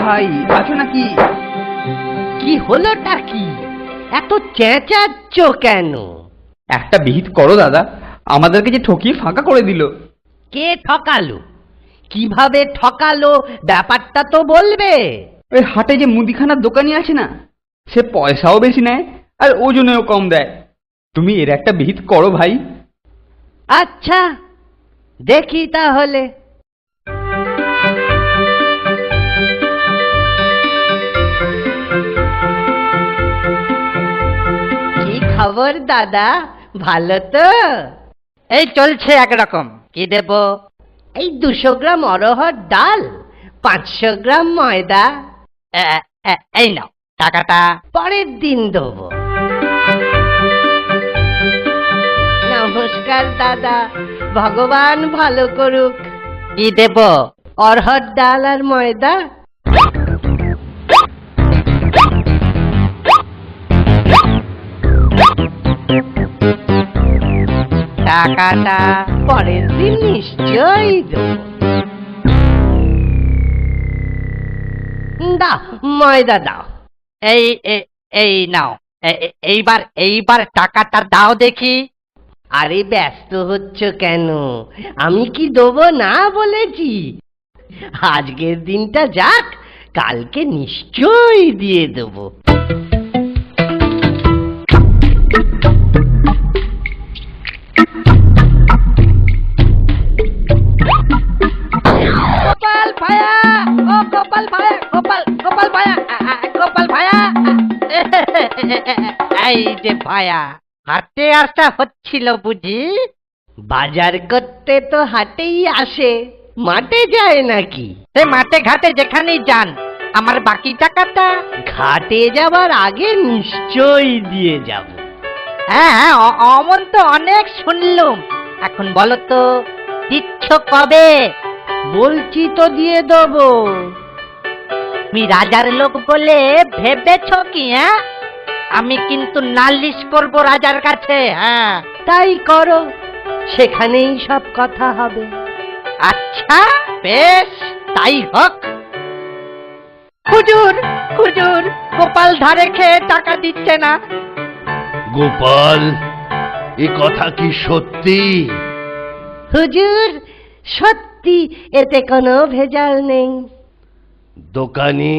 ভাই, আছো নাকি? কি হলোটা কি? এত চেঁচাচ্ছ কেন? একটা বিহিত করো দাদা, আমাদেরকে যে ঠকিয়ে ফাঁকা করে দিল। কে ঠকালো? কিভাবে ঠকালো ব্যাপারটা তো বলবে। ওই হাটে যে মুদিখানার দোকানি আছে না, সে পয়সাও বেশি নেয় আর ওজনেও কম দেয়। তুমি এর একটা বিহিত করো ভাই। আচ্ছা, দেখি তাহলে। কি খবর দাদা, ভালো তো? এই চলছে একরকম। কি দেব? এই 200 গ্রাম অরহর ডাল, 500 গ্রাম ময়দা। এই নাও টাকাটা। পরের দিন দেবো। নমস্কার দাদা, ভগবান ভালো করুক। কি দেব? অরহর ডাল আর ময়দা। টাকাটা পরের দিন নিশ্চয়ই দেবো। দাও, ময়দা দাও। এই নাও। এইবার টাকাটা দাও দেখি। আরে ব্যস্ত হচ্ছ কেন? আমি কি দেবো না বলেছি? আজকের দিনটা যাক, কালকে নিশ্চয়ই দিয়ে দেবো। গোপাল ভায়া, ও গোপাল ভায়া, গোপাল ভায়া, গোপাল ভায়া। এই যে ভায়া, হাটে আসা হচ্ছিল বুঝি? বাজার করতে তো হাটেই আসে, মাঠে যায় নাকি? সে মাঠে ঘাটে যেখানেই যান, আমার বাকি টাকাটা। ঘাটে যাবার আগে নিশ্চয়ই দিয়ে যাব। হ্যাঁ, অমন তো অনেক শুনলুম। এখন বলো তো, দিচ্ছ কবে? বলছি তো দিয়ে দেবো। তুমি রাজার লোক বলে ভেবেছ কি? হ্যাঁ, আমি কিন্তু নালিশ করব রাজার কাছে। হ্যাঁ, তাই করো, সেখানেই সব কথা হবে। আচ্ছা বেশ, তাই হোক। হুজুর, হুজুর, গোপাল ধারে খেয়ে টাকা দিচ্ছে না। গোপাল, এ কথা কি সত্যি? হুজুর, সত্যি, এতে কোনো ভেজাল নেই। দোকানি,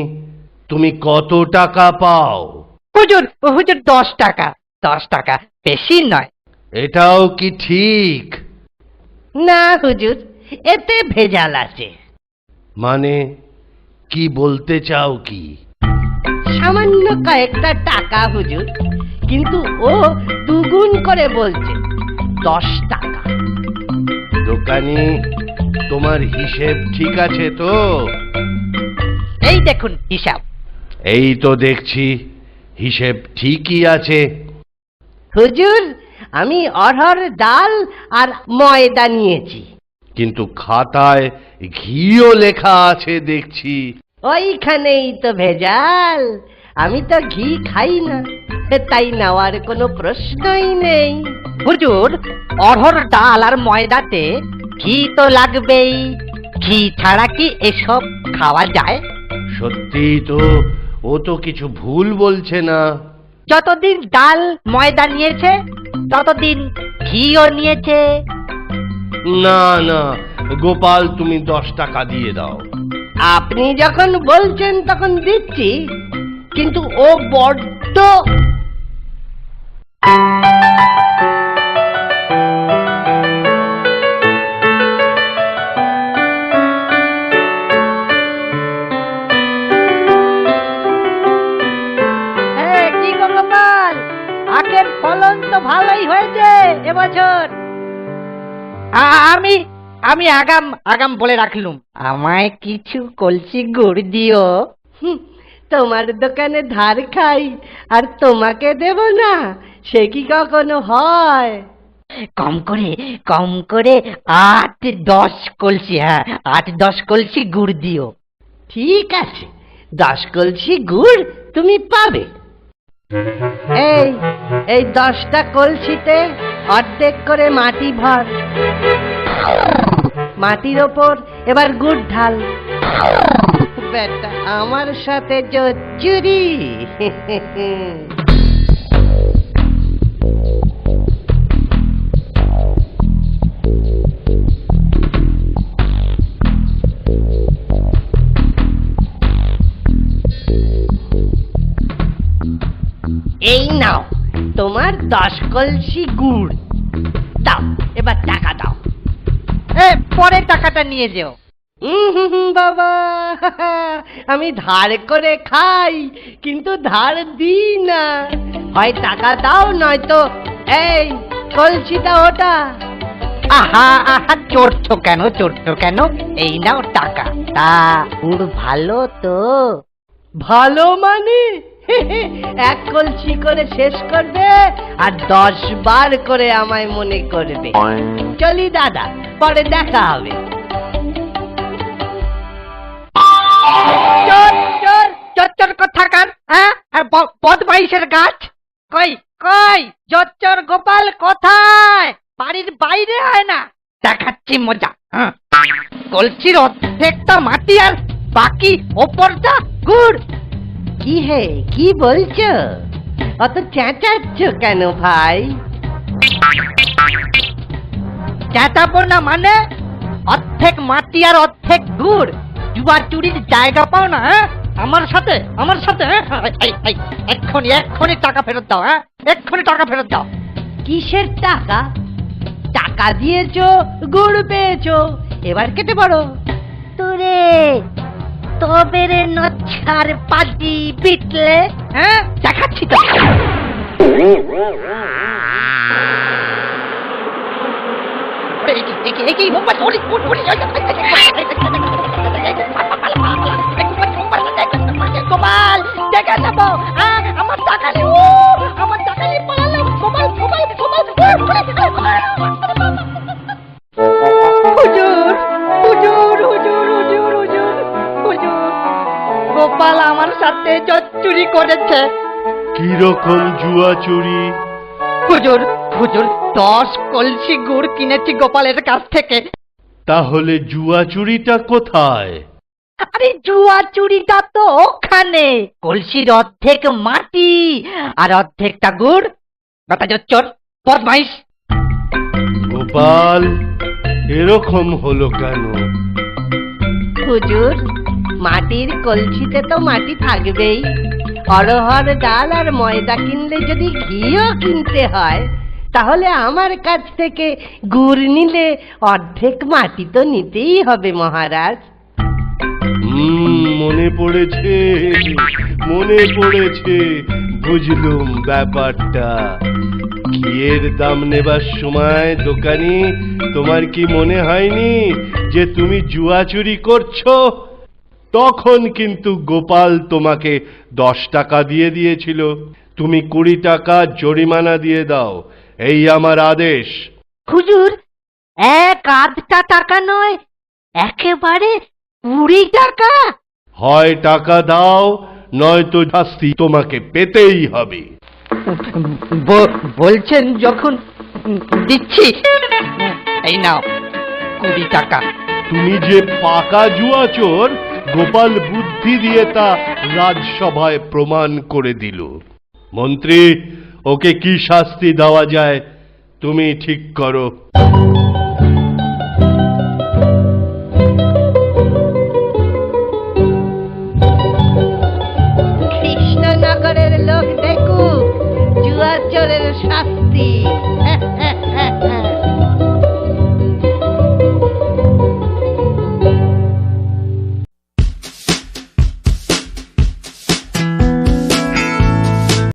তুমি কত টাকা পাও? হুজুর, হুজুর 10 টাকা। 10 টাকা, বেশি নয়। এটাও কি ঠিক? না হুজুর, এতে ভেজাল আছে। মানে কি বলতে চাও কি? সামান্য কয়েকটা টাকা হুজুর, কিন্তু ও দুগুণ করে বলছে, 10 টাকা। দোকানি, তোমার হিসেব ঠিক আছে তো? এই দেখুন হিসাব। এই তো দেখছি হিসেব ঠিকই আছে। হুজুর, আমি অরহর ডাল আর ময়দা নিয়েছি। কিন্তু খাতায় ঘিও লেখা আছে দেখছি। ওইখানেই তো ভেজাল। আমি তো ঘি খাই না, তাই নেওয়ার কোনো প্রশ্নই নেই। হুজুর, অরহর ডাল আর ময়দাতে ঘি তো লাগবেই। ঘি ছাড়া কি এসব খাওয়া যায়? সত্যি তো, ও তো কিছু ভুল বলছে না। যতদিন ডাল ময়দা নিয়েছে, ততদিন ঘিও নিয়েছে। না না গোপাল, তুমি 10 টাকা দিয়ে দাও। আপনি যখন বলছেন তখন দিচ্ছি, কিন্তু ও বড্ড। কি গো গোপাল, আখের ফলন তো ভালোই হয়েছে এবছর। আমি আগাম বলে রাখলুম, আমায় কিছু কলসি গুড় দিও। তোমার দোকানে ধার খাই আর তোমাকে দেব না, সে কি কখনো হয়? কম করে 8-10 কলসি। হ্যাঁ, 8-10 কলসি গুড় দিও। ঠিক আছে, 10 কলসি গুড় তুমি পাবে। এই 10টা কলসিতে অর্ধেক করে মাটি ভর। মাটির ওপর এবার গুড় ঢাল। বেটা আমার সাথে জোচ্চুরি। এই নাও তোমার 10 কলসি গুড়। দাও, এবার টাকা দাও। পরে টাকাটা নিয়ে যেও। বাবা, আমি ধার করে খাই কিন্তু ধার দিই না। হয় টাকা দাও নয়তো এই কলসিটা ওটা। আহা আহা, চড়ছো কেন? এই নাও টাকা। তা গুড় ভালো তো? ভালো মানে 1 কলসি করে শেষ করবে আর 10 বার করে আমায় মনে করবে। চলি দাদা, পরে দেখা হবে। চোর কোথাকার, হ্যাঁ? বদমাইশের গাছ। কই চোর গোপাল কোথায়? বাড়ির বাইরে হয় না? দেখাচ্ছি মজা। কলসির অর্ধেকটা মাটি আর বাকি ওপরটা গুড়। কি হে, কি বলছো? অত চেঁচাচ্ছ কেন ভাই? চেঁচাবো না মানে? অর্ধেক মাটি আর অর্ধেক গুড়। জুয়া চুরির জায়গা পাও না, হ্যাঁ? আমার সাথে এক্ষুনি টাকা ফেরত দাও। হ্যাঁ, এক্ষুনি টাকা ফেরত দাও। কিসের টাকা? টাকা দিয়েছো, গুড় পেয়েছো, এবার কেটে পড়ো। তোরে তবে রে নচ্ছার পাজি বিটলে, হ্যাঁ? দেখাচ্ছি তো। গোপাল, দেখে নেবো। আমার টাকা নেই, আমার টাকা নিয়ে পালালাম। গোপাল। গোপাল আমার সাথে চুরি করেছে। কিরকম জুয়া চুরি? হুজুর 10 কলসি গুড় কিনেছি গোপালের কাছ থেকে। তাহলে জুয়া চুরিটা কোথায়? আরে জুয়া চুরিটা তো ওখানে। কলসির অর্ধেক মাটি আর অর্ধেকটা গুড়। কথা চোর, বদমাইশ। গোপাল, এরকম হলো কেন? হুজুর, মাটির কলসিতে তো মাটি থাকবেই। অরহর ডাল আর ময়দা কিনলে যদি ঘিও কিনতে হয়, তাহলে আমার কাছ থেকে গুড় নিলে অর্ধেক মাটি তো নিতেই হবে মহারাজ। মনে পড়েছে, বুঝলুম ব্যাপারটা। ঘিয়ের দাম নেবার সময় দোকানি তোমার কি মনে হয়নি যে তুমি জুয়া চুরি করছো? তখন কিন্তু গোপাল তোমাকে 10 টাকা দিয়ে দিয়েছিল। তুমি 20 টাকা জরিমানা দিয়ে দাও, এই আমার আদেশ। হুজুর, 1/2 টাকা নয়, একেবারে 20 টাকা। হয় টাকা দাও, নয়তো শাস্তি তোমাকে পেতেই হবে। বলছেন যখন দিচ্ছি। এই নাও 20 টাকা। তুমি যে পাকা জুয়া চোর, গোপাল বুদ্ধি দিয়ে তা রাজসভায় প্রমাণ করে দিল। মন্ত্রী, ওকে কি শাস্তি দেওয়া যায় তুমি ঠিক করো। কৃষ্ণনগরের লোক দেখুক জুয়া চোরের শাস্তি।